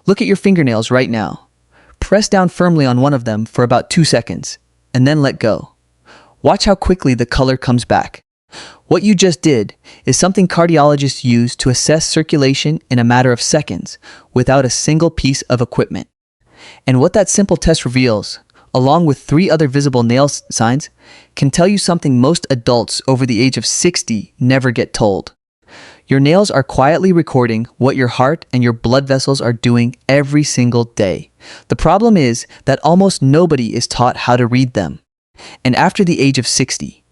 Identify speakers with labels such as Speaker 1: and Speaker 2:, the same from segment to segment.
Speaker 1: Look at your fingernails right now. Press down firmly on one of them for about 2 seconds, and then let go. Watch how quickly the color comes back. What you just did is something cardiologists use to assess circulation in a matter of seconds without a single piece of equipment. And what that simple test reveals, along with 3 other visible nail signs, can tell you something most adults over the age of 60 never get told. Your nails are quietly recording what your heart and your blood vessels are doing every single day. The problem is that almost nobody is taught how to read them. And after the age of 60,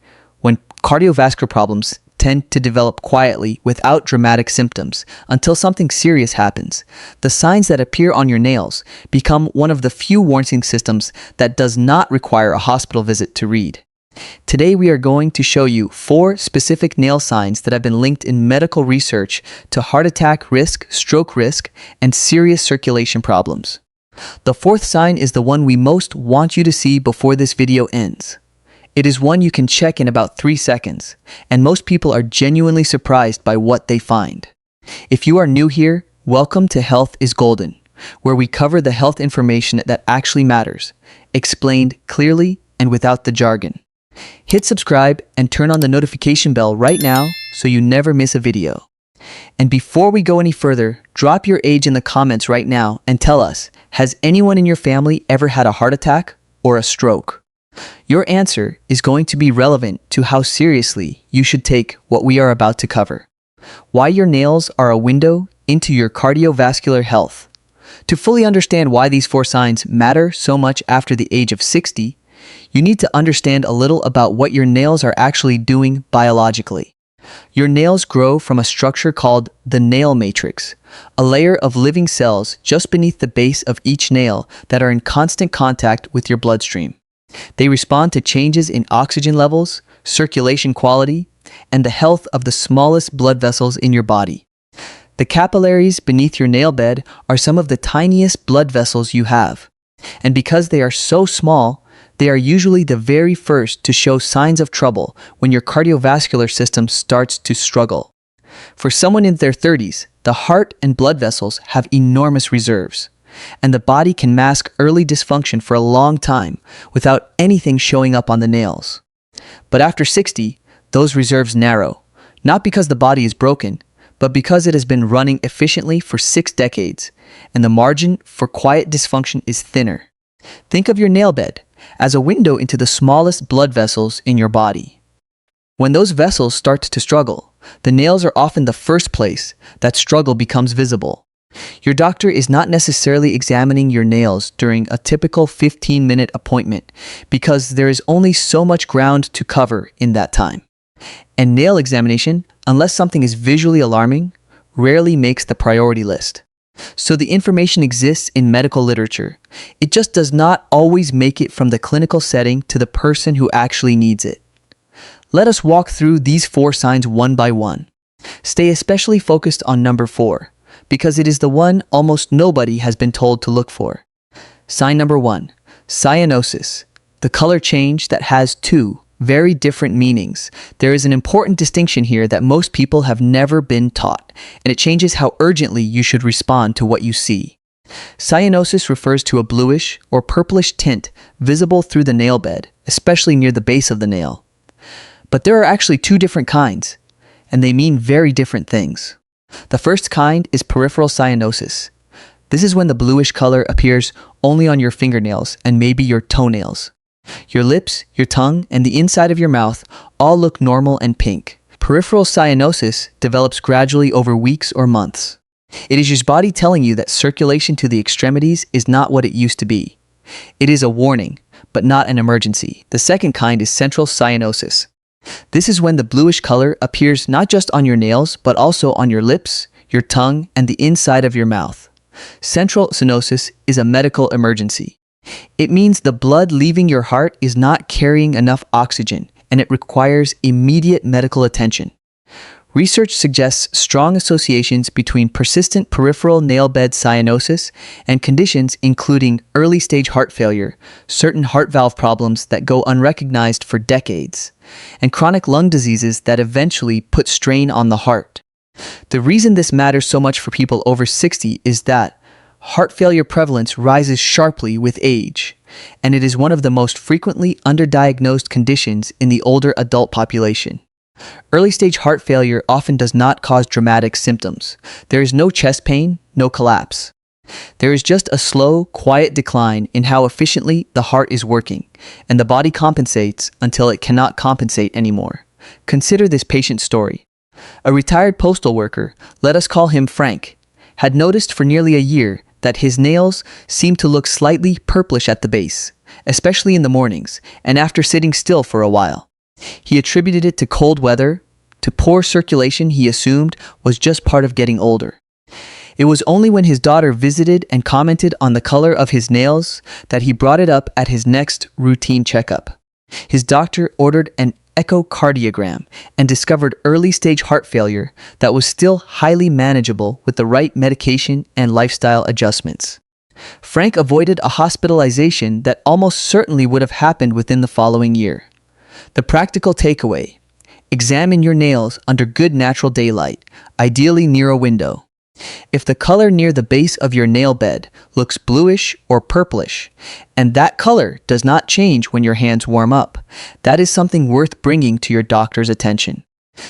Speaker 1: when cardiovascular problems tend to develop quietly without dramatic symptoms until something serious happens, the signs that appear on your nails become one of the few warning systems that does not require a hospital visit to read. Today we are going to show you 4 specific nail signs that have been linked in medical research to heart attack risk, stroke risk, and serious circulation problems. The 4th sign is the one we most want you to see before this video ends. It is one you can check in about 3 seconds, and most people are genuinely surprised by what they find. If you are new here, welcome to Health is Golden, where we cover the health information that actually matters, explained clearly and without the jargon. Hit subscribe and turn on the notification bell right now so you never miss a video. And before we go any further, drop your age in the comments right now and tell us, has anyone in your family ever had a heart attack or a stroke? Your answer is going to be relevant to how seriously you should take what we are about to cover. Why your nails are a window into your cardiovascular health. To fully understand why these 4 signs matter so much after the age of 60, you need to understand a little about what your nails are actually doing biologically. Your nails grow from a structure called the nail matrix, a layer of living cells just beneath the base of each nail that are in constant contact with your bloodstream. They respond to changes in oxygen levels, circulation quality, and the health of the smallest blood vessels in your body. The capillaries beneath your nail bed are some of the tiniest blood vessels you have. And because they are so small, they are usually the very first to show signs of trouble when your cardiovascular system starts to struggle. For someone in their 30s, the heart and blood vessels have enormous reserves, and the body can mask early dysfunction for a long time without anything showing up on the nails. But after 60, those reserves narrow, not because the body is broken, but because it has been running efficiently for 6 decades, and the margin for quiet dysfunction is thinner. Think of your nail bed as a window into the smallest blood vessels in your body. When those vessels start to struggle, the nails are often the first place that struggle becomes visible. Your doctor is not necessarily examining your nails during a typical 15-minute appointment because there is only so much ground to cover in that time. And nail examination, unless something is visually alarming, rarely makes the priority list. So the information exists in medical literature. It just does not always make it from the clinical setting to the person who actually needs it. Let us walk through these 4 signs one by one. Stay especially focused on number 4, because it is the one almost nobody has been told to look for. Sign number 1, cyanosis, the color change that has 2 very different meanings. There is an important distinction here that most people have never been taught, and it changes how urgently you should respond to what you see. Cyanosis refers to a bluish or purplish tint visible through the nail bed, especially near the base of the nail. But there are actually 2 different kinds, and they mean very different things. The first kind is peripheral cyanosis. This is when the bluish color appears only on your fingernails and maybe your toenails. Your lips, your tongue, and the inside of your mouth all look normal and pink. Peripheral cyanosis develops gradually over weeks or months. It is your body telling you that circulation to the extremities is not what it used to be. It is a warning, but not an emergency. The second kind is central cyanosis. This is when the bluish color appears not just on your nails, but also on your lips, your tongue, and the inside of your mouth. Central cyanosis is a medical emergency. It means the blood leaving your heart is not carrying enough oxygen, and it requires immediate medical attention. Research suggests strong associations between persistent peripheral nail bed cyanosis and conditions including early-stage heart failure, certain heart valve problems that go unrecognized for decades, and chronic lung diseases that eventually put strain on the heart. The reason this matters so much for people over 60 is that, heart failure prevalence rises sharply with age, and it is one of the most frequently underdiagnosed conditions in the older adult population. Early-stage heart failure often does not cause dramatic symptoms. There is no chest pain, no collapse. There is just a slow, quiet decline in how efficiently the heart is working, and the body compensates until it cannot compensate anymore. Consider this patient's story. A retired postal worker, let us call him Frank, had noticed for nearly a year that his nails seemed to look slightly purplish at the base, especially in the mornings, and after sitting still for a while. He attributed it to cold weather, to poor circulation he assumed was just part of getting older. It was only when his daughter visited and commented on the color of his nails that he brought it up at his next routine checkup. His doctor ordered an echocardiogram and discovered early-stage heart failure that was still highly manageable with the right medication and lifestyle adjustments. Frank avoided a hospitalization that almost certainly would have happened within the following year. The practical takeaway: examine your nails under good natural daylight, ideally near a window. If the color near the base of your nail bed looks bluish or purplish, and that color does not change when your hands warm up, that is something worth bringing to your doctor's attention.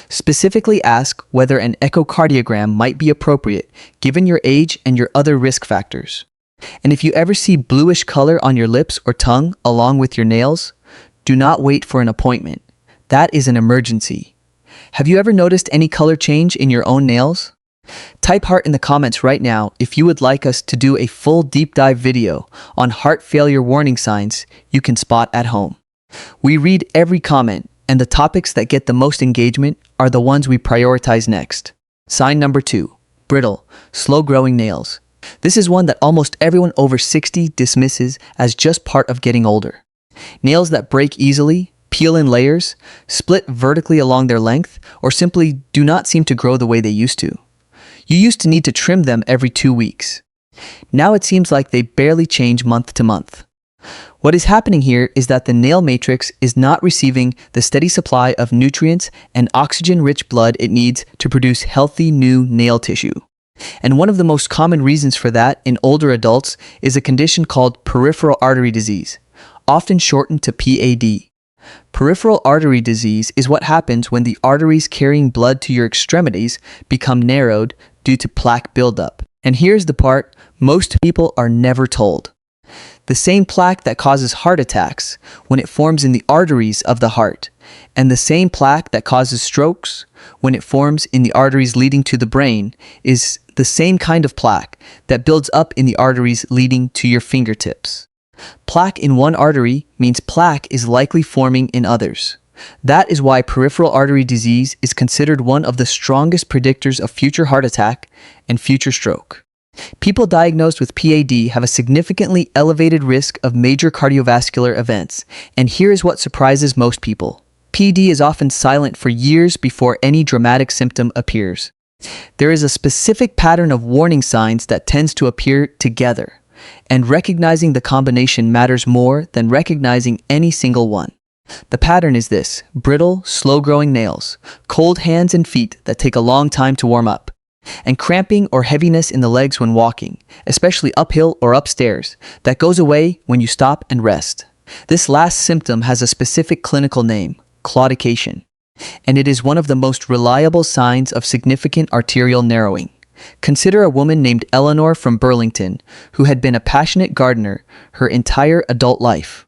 Speaker 1: Specifically ask whether an echocardiogram might be appropriate given your age and your other risk factors. And if you ever see bluish color on your lips or tongue along with your nails, do not wait for an appointment. That is an emergency. Have you ever noticed any color change in your own nails? Type heart in the comments right now if you would like us to do a full deep dive video on heart failure warning signs you can spot at home. We read every comment, and the topics that get the most engagement are the ones we prioritize next. Sign number 2, brittle, slow-growing nails. This is one that almost everyone over 60 dismisses as just part of getting older. Nails that break easily, peel in layers, split vertically along their length, or simply do not seem to grow the way they used to. You used to need to trim them every 2 weeks. Now it seems like they barely change month to month. What is happening here is that the nail matrix is not receiving the steady supply of nutrients and oxygen-rich blood it needs to produce healthy new nail tissue. And one of the most common reasons for that in older adults is a condition called peripheral artery disease, often shortened to PAD. Peripheral artery disease is what happens when the arteries carrying blood to your extremities become narrowed due to plaque buildup. And here's the part most people are never told. The same plaque that causes heart attacks when it forms in the arteries of the heart, and the same plaque that causes strokes when it forms in the arteries leading to the brain, is the same kind of plaque that builds up in the arteries leading to your fingertips. Plaque in one artery means plaque is likely forming in others. That is why peripheral artery disease is considered one of the strongest predictors of future heart attack and future stroke. People diagnosed with PAD have a significantly elevated risk of major cardiovascular events, and here is what surprises most people. PAD is often silent for years before any dramatic symptom appears. There is a specific pattern of warning signs that tends to appear together, and recognizing the combination matters more than recognizing any single one. The pattern is this: brittle, slow-growing nails, cold hands and feet that take a long time to warm up, and cramping or heaviness in the legs when walking, especially uphill or upstairs, that goes away when you stop and rest. This last symptom has a specific clinical name: claudication, and it is one of the most reliable signs of significant arterial narrowing. Consider a woman named Eleanor from Burlington who had been a passionate gardener her entire adult life.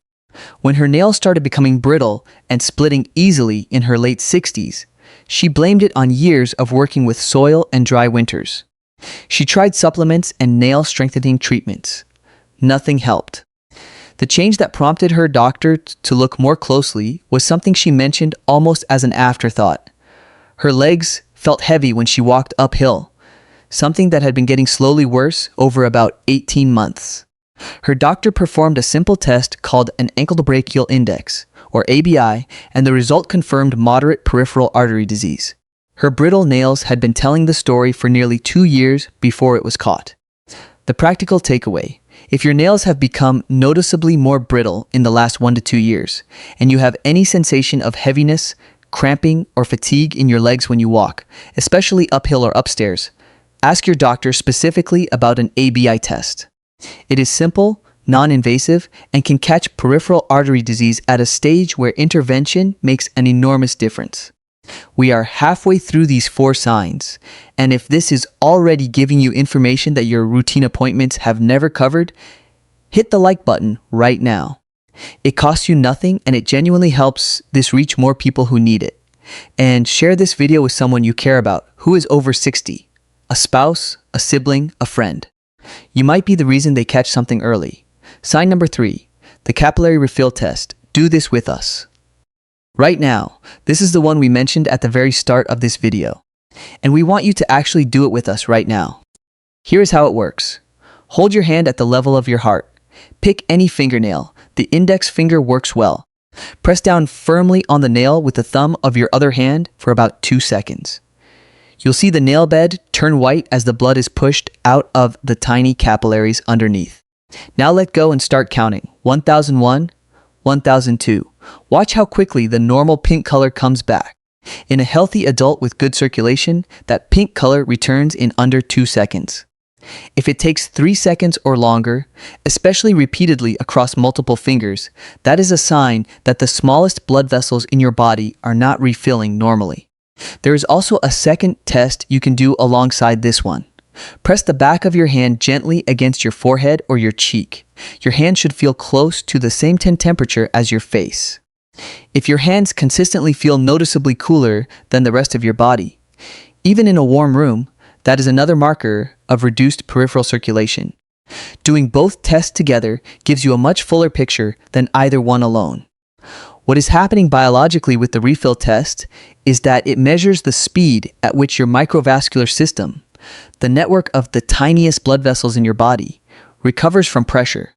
Speaker 1: When her nails started becoming brittle and splitting easily in her late 60s, she blamed it on years of working with soil and dry winters. She tried supplements and nail strengthening treatments. Nothing helped. The change that prompted her doctor to look more closely was something she mentioned almost as an afterthought. Her legs felt heavy when she walked uphill, something that had been getting slowly worse over about 18 months. Her doctor performed a simple test called an ankle-to-brachial index, or ABI, and the result confirmed moderate peripheral artery disease. Her brittle nails had been telling the story for nearly 2 years before it was caught. The practical takeaway: if your nails have become noticeably more brittle in the last 1 to 2 years, and you have any sensation of heaviness, cramping, or fatigue in your legs when you walk, especially uphill or upstairs, Ask your doctor specifically about an ABI test. It is simple, non-invasive, and can catch peripheral artery disease at a stage where intervention makes an enormous difference. We are halfway through these 4 signs, and if this is already giving you information that your routine appointments have never covered, hit the like button right now. It costs you nothing and it genuinely helps this reach more people who need it. And share this video with someone you care about who is over 60, a spouse, a sibling, a friend. You might be the reason they catch something early. Sign number 3, the capillary refill test. Do this with us. Right now, this is the one we mentioned at the very start of this video, and we want you to actually do it with us right now. Here is how it works. Hold your hand at the level of your heart. Pick any fingernail. The index finger works well. Press down firmly on the nail with the thumb of your other hand for about 2 seconds. You'll see the nail bed turn white as the blood is pushed out of the tiny capillaries underneath. Now let go and start counting. 1001, 1002. Watch how quickly the normal pink color comes back. In a healthy adult with good circulation, that pink color returns in under 2 seconds. If it takes 3 seconds or longer, especially repeatedly across multiple fingers, that is a sign that the smallest blood vessels in your body are not refilling normally. There is also a second test you can do alongside this one. Press the back of your hand gently against your forehead or your cheek. Your hand should feel close to the same temperature as your face. If your hands consistently feel noticeably cooler than the rest of your body, even in a warm room, that is another marker of reduced peripheral circulation. Doing both tests together gives you a much fuller picture than either one alone. What is happening biologically with the refill test is that it measures the speed at which your microvascular system, the network of the tiniest blood vessels in your body, recovers from pressure.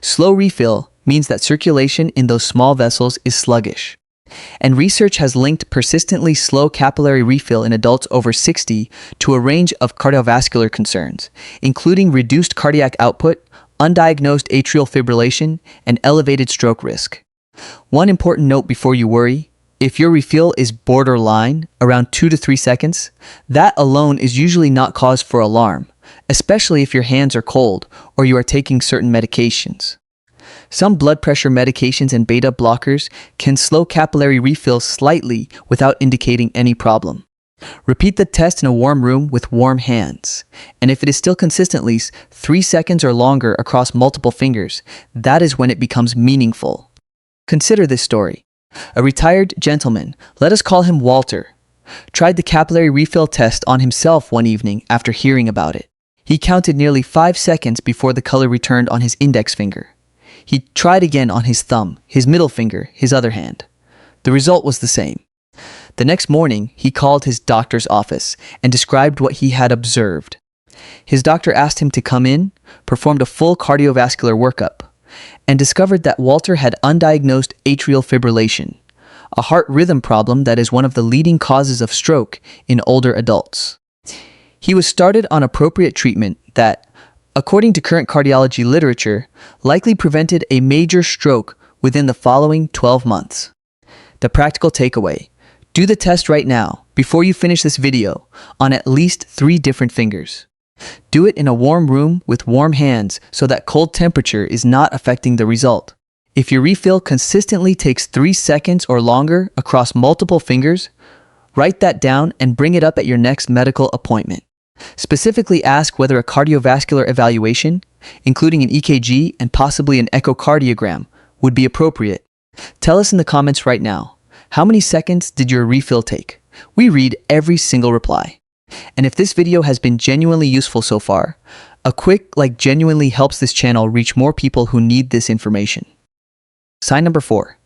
Speaker 1: Slow refill means that circulation in those small vessels is sluggish. And research has linked persistently slow capillary refill in adults over 60 to a range of cardiovascular concerns, including reduced cardiac output, undiagnosed atrial fibrillation, and elevated stroke risk. One important note before you worry: if your refill is borderline, around 2 to 3 seconds, that alone is usually not cause for alarm, especially if your hands are cold or you are taking certain medications. Some blood pressure medications and beta blockers can slow capillary refill slightly without indicating any problem. Repeat the test in a warm room with warm hands, and if it is still consistently 3 seconds or longer across multiple fingers, that is when it becomes meaningful. Consider this story. A retired gentleman, let us call him Walter, tried the capillary refill test on himself one evening after hearing about it. He counted nearly 5 seconds before the color returned on his index finger. He tried again on his thumb, his middle finger, his other hand. The result was the same. The next morning, he called his doctor's office and described what he had observed. His doctor asked him to come in, performed a full cardiovascular workup, and discovered that Walter had undiagnosed atrial fibrillation, a heart rhythm problem that is one of the leading causes of stroke in older adults. He was started on appropriate treatment that, according to current cardiology literature, likely prevented a major stroke within the following 12 months. The practical takeaway: do the test right now, before you finish this video, on at least 3 different fingers. Do it in a warm room with warm hands so that cold temperature is not affecting the result. If your refill consistently takes 3 seconds or longer across multiple fingers, write that down and bring it up at your next medical appointment. Specifically ask whether a cardiovascular evaluation, including an EKG and possibly an echocardiogram, would be appropriate. Tell us in the comments right now, how many seconds did your refill take? We read every single reply. And if this video has been genuinely useful so far, a quick like genuinely helps this channel reach more people who need this information. Sign number 4.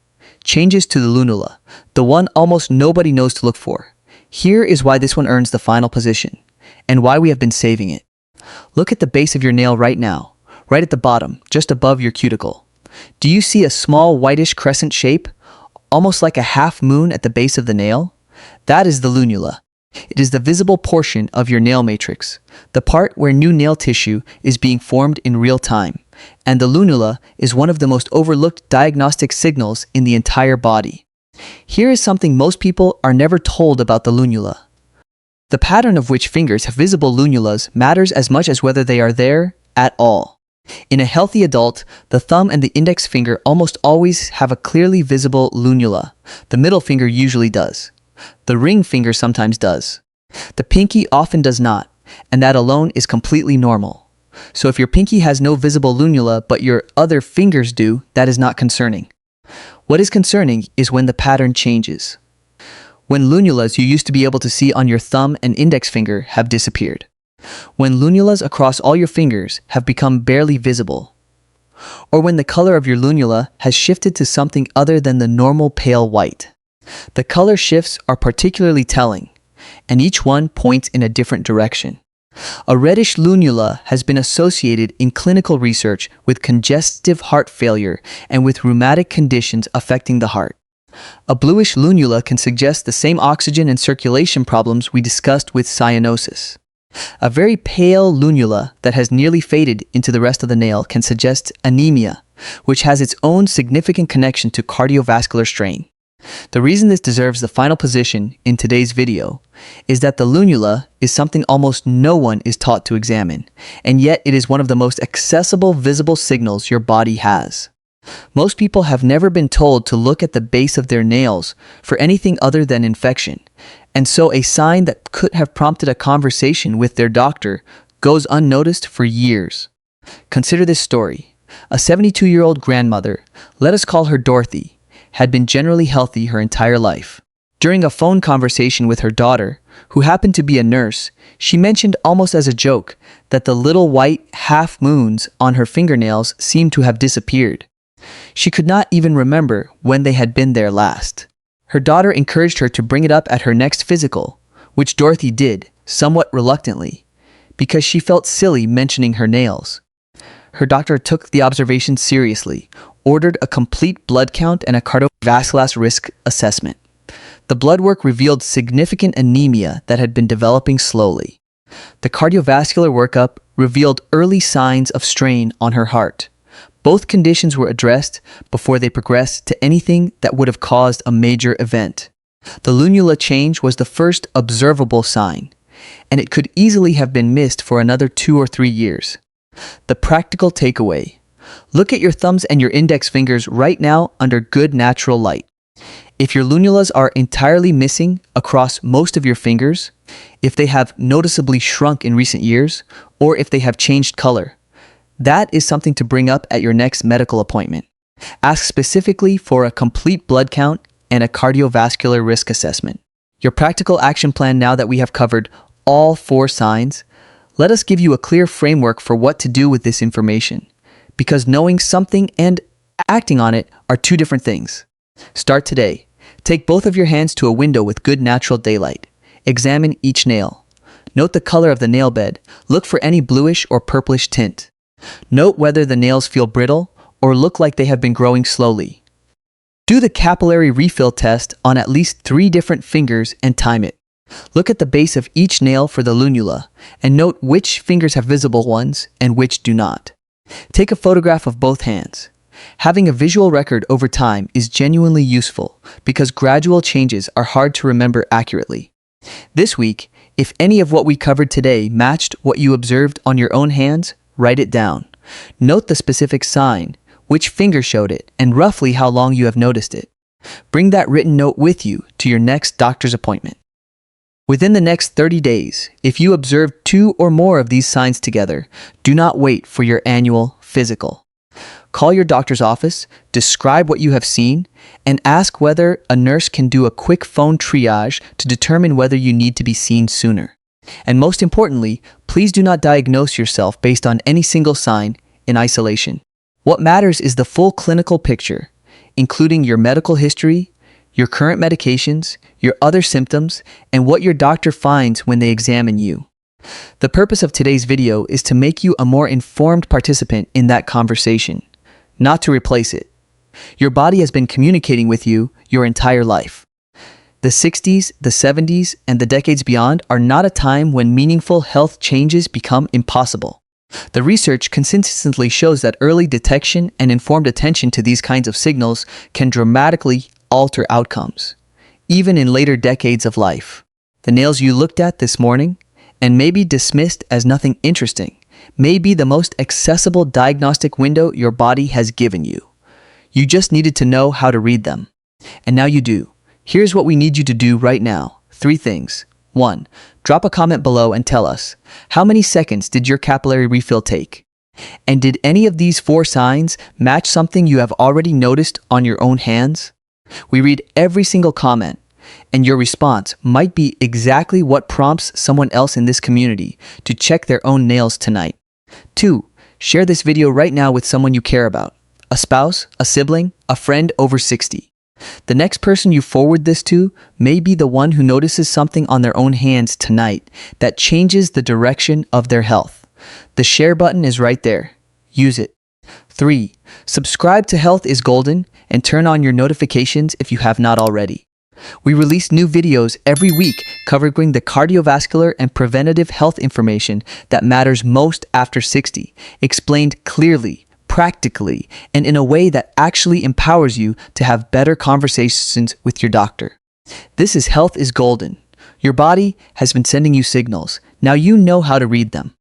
Speaker 1: Changes to the lunula, the one almost nobody knows to look for. Here is why this one earns the final position, and why we have been saving it. Look at the base of your nail right now, right at the bottom, just above your cuticle. Do you see a small whitish crescent shape, almost like a half moon at the base of the nail? That is the lunula. It is the visible portion of your nail matrix, the part where new nail tissue is being formed in real time, and the lunula is one of the most overlooked diagnostic signals in the entire body. Here is something most people are never told about the lunula. The pattern of which fingers have visible lunulas matters as much as whether they are there at all. In a healthy adult, the thumb and the index finger almost always have a clearly visible lunula. The middle finger usually does. The ring finger sometimes does. The pinky often does not, and that alone is completely normal. So if your pinky has no visible lunula but your other fingers do, that is not concerning. What is concerning is when the pattern changes. When lunulas you used to be able to see on your thumb and index finger have disappeared. When lunulas across all your fingers have become barely visible. Or when the color of your lunula has shifted to something other than the normal pale white. The color shifts are particularly telling, and each one points in a different direction. A reddish lunula has been associated in clinical research with congestive heart failure and with rheumatic conditions affecting the heart. A bluish lunula can suggest the same oxygen and circulation problems we discussed with cyanosis. A very pale lunula that has nearly faded into the rest of the nail can suggest anemia, which has its own significant connection to cardiovascular strain. The reason this deserves the final position in today's video is that the lunula is something almost no one is taught to examine, and yet it is one of the most accessible visible signals your body has. Most people have never been told to look at the base of their nails for anything other than infection, and so a sign that could have prompted a conversation with their doctor goes unnoticed for years. Consider this story. A 72-year-old grandmother, let us call her Dorothy, had been generally healthy her entire life. During a phone conversation with her daughter, who happened to be a nurse, she mentioned almost as a joke that the little white half moons on her fingernails seemed to have disappeared. She could not even remember when they had been there last. Her daughter encouraged her to bring it up at her next physical, which Dorothy did, somewhat reluctantly, because she felt silly mentioning her nails. Her doctor took the observation seriously, ordered a complete blood count and a cardiovascular risk assessment. The blood work revealed significant anemia that had been developing slowly. The cardiovascular workup revealed early signs of strain on her heart. Both conditions were addressed before they progressed to anything that would have caused a major event. The lunula change was the first observable sign, and it could easily have been missed for another 2 or 3 years. The practical takeaway: look at your thumbs and your index fingers right now under good natural light. If your lunulas are entirely missing across most of your fingers, if they have noticeably shrunk in recent years, or if they have changed color, that is something to bring up at your next medical appointment. Ask specifically for a complete blood count and a cardiovascular risk assessment. Your practical action plan now that we have covered all 4 signs, let us give you a clear framework for what to do with this information, because knowing something and acting on it are 2 different things. Start today. Take both of your hands to a window with good natural daylight. Examine each nail. Note the color of the nail bed. Look for any bluish or purplish tint. Note whether the nails feel brittle or look like they have been growing slowly. Do the capillary refill test on at least 3 different fingers and time it. Look at the base of each nail for the lunula and note which fingers have visible ones and which do not. Take a photograph of both hands. Having a visual record over time is genuinely useful because gradual changes are hard to remember accurately. This week, if any of what we covered today matched what you observed on your own hands, write it down. Note the specific sign, which finger showed it, and roughly how long you have noticed it. Bring that written note with you to your next doctor's appointment. Within the next 30 days, if you observe 2 or more of these signs together, do not wait for your annual physical. Call your doctor's office, describe what you have seen, and ask whether a nurse can do a quick phone triage to determine whether you need to be seen sooner. And most importantly, please do not diagnose yourself based on any single sign in isolation. What matters is the full clinical picture, including your medical history, your current medications, your other symptoms, and what your doctor finds when they examine you. The purpose of today's video is to make you a more informed participant in that conversation, not to replace it. Your body has been communicating with you your entire life. The 60s, the 70s, and the decades beyond are not a time when meaningful health changes become impossible. The research consistently shows that early detection and informed attention to these kinds of signals can dramatically alter outcomes, even in later decades of life. The nails you looked at this morning, and maybe dismissed as nothing interesting, may be the most accessible diagnostic window your body has given you. You just needed to know how to read them. And now you do. Here's what we need you to do right now. 3 things. 1. Drop a comment below and tell us, how many seconds did your capillary refill take? And did any of these 4 signs match something you have already noticed on your own hands? We read every single comment, and your response might be exactly what prompts someone else in this community to check their own nails tonight. 2. Share this video right now with someone you care about. A spouse, a sibling, a friend over 60. The next person you forward this to may be the one who notices something on their own hands tonight that changes the direction of their health. The share button is right there. Use it. 3. Subscribe to Health is Golden and turn on your notifications if you have not already. We release new videos every week covering the cardiovascular and preventative health information that matters most after 60, explained clearly, practically, and in a way that actually empowers you to have better conversations with your doctor. This is Health is Golden. Your body has been sending you signals. Now you know how to read them.